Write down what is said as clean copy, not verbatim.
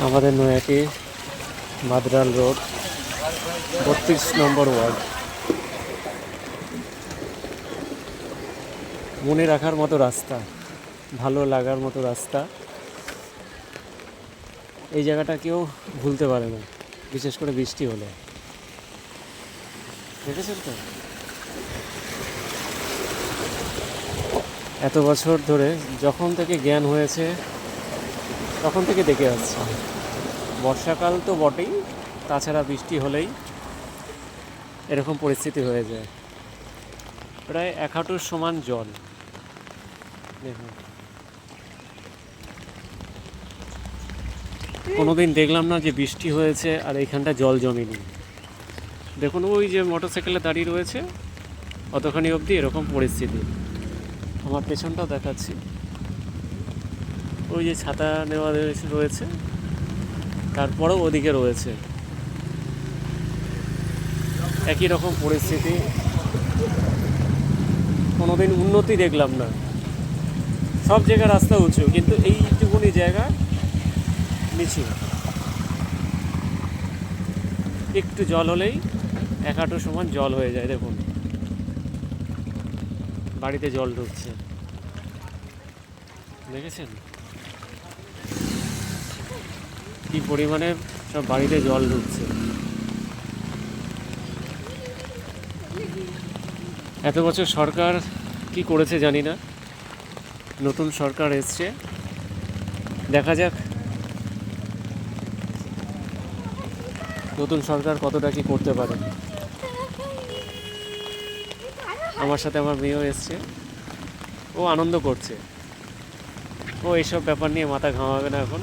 আমাদের নয়াটি মাদরাল রোড 32 নম্বর ওয়ার্ড। মনে রাখার মতো রাস্তা, ভালো লাগার মতো রাস্তা। এই জায়গাটা কেউ ভুলতে পারে না, বিশেষ করে বৃষ্টি হলে। দেখেছেন তো, এত বছর ধরে যখন থেকে জ্ঞান হয়েছে তখন থেকে দেখে আসছি। বর্ষাকাল তো বটেই, তাছাড়া বৃষ্টি হলেই এরকম পরিস্থিতি হয়ে যায়। প্রায় 1 হাঁটুর সমান জল। দেখুন, কোনোদিন দেখলাম না যে বৃষ্টি হয়েছে আর এইখানটা জল জমেনি। দেখুন, ওই যে মোটরসাইকেলে দাঁড়িয়ে রয়েছে অতখানি অবধি এরকম পরিস্থিতি। আমার পেছনটাও দেখাচ্ছি, ওই যে ছাতা নেওয়া রয়েছে, তারপরেও ওদিকে রয়েছে একই রকম পরিস্থিতি। কোনোদিন উন্নতি দেখলাম না। সব জায়গায় রাস্তা উঁচু, কিন্তু এইটুকুনি জায়গা নিচু। একটু জল হলেই 1 হাঁটু সমান জল হয়ে যায়। দেখুন, বাড়িতে জল ঢুকছে, দেখেছেন কি পরিমাণে সব বাড়িতে জল ঢুকছে। এত বছর সরকার কি করেছে জানি না, নতুন সরকার এসছে, দেখা যাক নতুন সরকার কতটা কি করতে পারে। আমার সাথে আমার মেয়েও এসছে, ও আনন্দ করছে। ও এইসব ব্যাপার নিয়ে মাথা ঘামাবে না এখন।